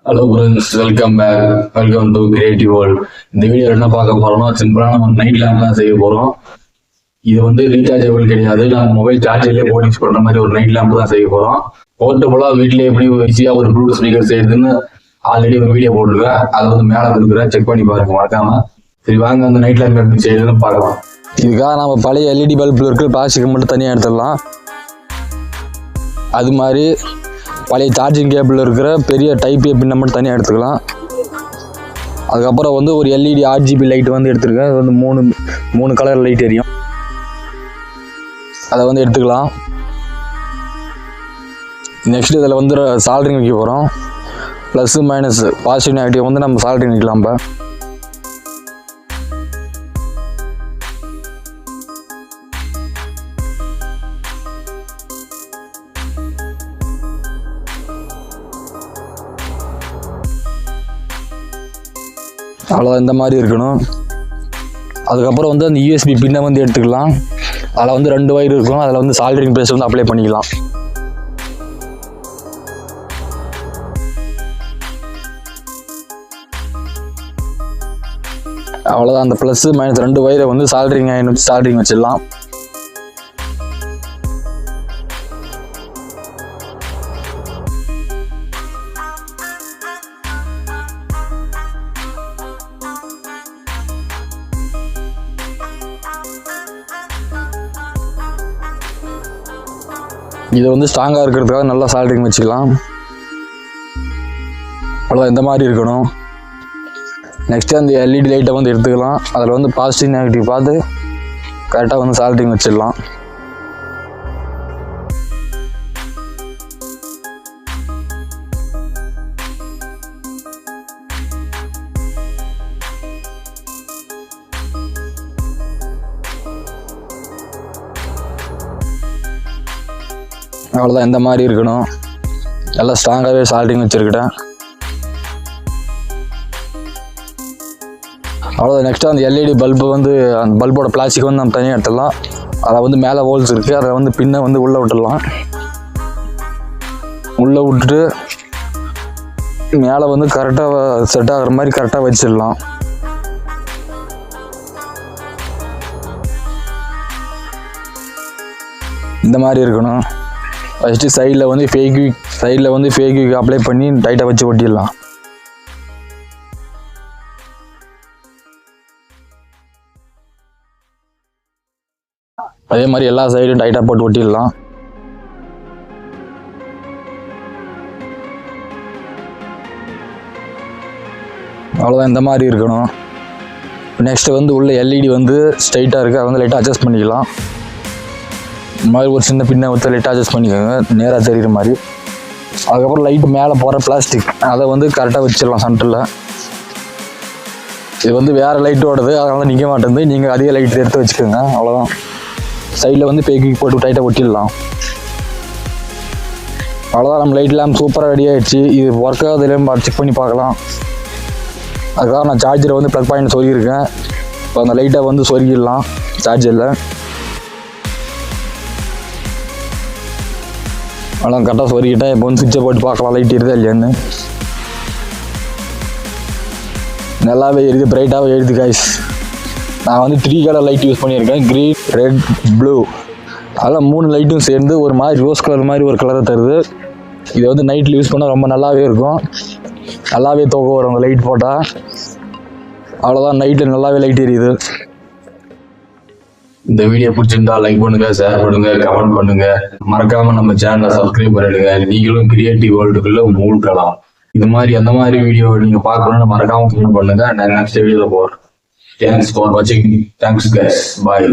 Hello friends, welcome to creative world. இந்த video என்ன பார்க்க போறோம்னா, சிம்பிளான நம்ம நைட் லேம்ப் தான் செய்ய போறோம். இது வந்து ரீசார்ஜபிள் கிடையாது, நம்ம மொபைல் சார்ஜர்லேயே போட்டு யூஸ் பண்ற மாதிரி ஒரு நைட் லேம்ப் தான் செய்ய போறோம். போர்ட்டபுளா வீட்லயே எப்படி ஈஸியா ஒரு ப்ளூடூத் ஸ்பீக்கர் செய்யுதுன்னு ஆல்ரெடி ஒரு வீடியோ போட்டுருக்கேன். அதை வந்து மேலே கொடுக்குறேன், செக் பண்ணி பாருங்க மறக்காம. சரி வாங்க அந்த நைட் லேம்ப் எப்படி செய்யுதுன்னு பார்க்கலாம். இதுக்காக நம்ம பழைய எல்இடி பல்பில் இருக்கிற பிளாஸ்டிக் மட்டும் தனியாக எடுத்துடலாம். அது மாதிரி பழைய சார்ஜிங் கேபிள் இருக்கிற பெரிய டைப் ஏ பின்னை மட்டும் தனியாக எடுத்துக்கலாம். அதுக்கப்புறம் வந்து ஒரு எல்இடி RGB லைட் வந்து எடுத்துருக்கேன். அது வந்து மூணு கலர் லைட் எரியும். அதை வந்து எடுத்துக்கலாம். நெக்ஸ்ட் இதில் வந்து சால்ட்ரிங் வைக்க போகிறோம். ப்ளஸ் மைனஸ் பாசிட்டிவ் நெகட்டிவ் வந்து நம்ம சால்ட்ரிங் வைக்கலாம். இப்போ அவ்வளோதான், இந்த மாதிரி இருக்கணும். அதுக்கப்புறம் வந்து அந்த USB பின்னை வந்து எடுத்துக்கலாம். அதில் வந்து 2 வயர் இருக்கும். அதில் வந்து சால்டரிங் பேஸ்ட் வந்து அப்ளை பண்ணிக்கலாம். அவ்வளோதான், அந்த ப்ளஸ் மைனஸ் 2 வயரை வந்து சால்டரிங் அயன் வச்சு சால்டரிங் வச்சிடலாம். இதை வந்து ஸ்ட்ராங்காக இருக்கிறதுக்காக நல்லா சால்டரிங் வச்சுக்கலாம். அவ்வளோதான், இந்த மாதிரி இருக்கணும். நெக்ஸ்ட்டு அந்த எல்இடி லைட்டை வந்து எடுத்துக்கலாம். அதில் வந்து பாசிட்டிவ் நெகட்டிவ் பார்த்து கரெக்டாக வந்து சால்டரிங் வச்சிடலாம். அவ்வளோதான், இந்த மாதிரி இருக்கணும். நல்லா ஸ்ட்ராங்காகவே சால்டரிங் வச்சுருக்கிட்டேன். அவ்வளோதான். நெக்ஸ்ட்டு அந்த எல்இடி பல்பு வந்து அந்த பல்போட பிளாஸ்டிக் வந்து நம்ம தனியாக எடுத்துடலாம். அதை வந்து மேலே ஹோல்ஸ் இருக்குது, அதை வந்து பின்னை வந்து உள்ளே விட்டுடலாம். உள்ளே விட்டுட்டு மேலே வந்து கரெக்டாக செட் ஆகிற மாதிரி கரெக்டாக வச்சிடலாம். இந்த மாதிரி இருக்கணும். ஃபஸ்ட்டு சைடில் வந்து ஃபேக்விக் அப்ளை பண்ணி டைட்டாக வச்சு ஒட்டிடலாம். அதே மாதிரி எல்லா சைடும் டைட்டாக போட்டு ஒட்டிடலாம். அவ்வளோதான், இந்த மாதிரி இருக்கணும். நெக்ஸ்ட்டு வந்து உள்ள எல்இடி வந்து ஸ்ட்ரைட்டாக இருக்குது, அதை வந்து லைட்டாக அட்ஜஸ்ட் பண்ணிக்கலாம். இந்த மாதிரி ஒரு சின்ன பின்னை ஒருத்தர் லைட்டாக அட்ஜஸ்ட் பண்ணிக்கோங்க, நேராக தெரிகிற மாதிரி. அதுக்கப்புறம் லைட்டு மேலே போகிற பிளாஸ்டிக் அதை வந்து கரெக்டாக வச்சிடலாம் சென்டரில். இது வந்து வேறு லைட்டோடது, அதனால நிற்க மாட்டேங்குது. நீங்கள் அதிக லைட் எடுத்து வச்சுக்கோங்க. அவ்வளோதான். சைடில் வந்து பேக்கிங் போட்டு டைட்டாக ஒட்டிடலாம். அவ்வளோதான், நம்ம லைட் லேம்ப் சூப்பராக ரெடி ஆகிடுச்சு. இது ஒர்க் ஆகுதுலேயும் செக் பண்ணி பார்க்கலாம். அதுக்காக நான் சார்ஜரை வந்து ப்ளக் பாயிண்ட் சொருகியிருக்கேன். இப்போ அந்த லைட்டை வந்து சொருகிடலாம் சார்ஜரில். அவ்வளோ கரெக்டாக சொருகிட்டேன். இப்போ வந்து சுவிட்சை போட்டு பார்க்கலாம் லைட் எரியுதா இல்லையான்னு. நல்லாவே எரியுது, பிரைட்டாகவே எரியுது காய்ஸ். நான் வந்து 3 கலர் லைட் யூஸ் பண்ணியிருக்கேன், க்ரீன், ரெட், ப்ளூ. அதெல்லாம் 3 லைட்டும் சேர்ந்து ஒரு மாதிரி ரோஸ் கலர் மாதிரி ஒரு கலரை தருது. இது வந்து நைட்டில் யூஸ் பண்ணால் ரொம்ப நல்லாவே இருக்கும். நல்லாவே தூக்க வரும் லைட் போட்டால். அவ்வளோதான், நைட்டில் நல்லாவே லைட் எரியுது. இந்த வீடியோ பிடிச்சிருந்தா லைக் பண்ணுங்க, ஷேர் பண்ணுங்க, கமெண்ட் பண்ணுங்க. மறக்காம நம்ம சேனலை சப்ஸ்கிரைப் பண்ணிடுங்க. நீங்களும் கிரியேட்டிவ் வேர்ல்டுக்குள்ள மூழ்கலாம். இது மாதிரி அந்த மாதிரி வீடியோ நீங்க பார்க்கணும்னு மறக்காம கமெண்ட் பண்ணுங்க. நான் நெக்ஸ்ட் வீடியோல போறேன். Thanks for watching. Thanks guys. Bye.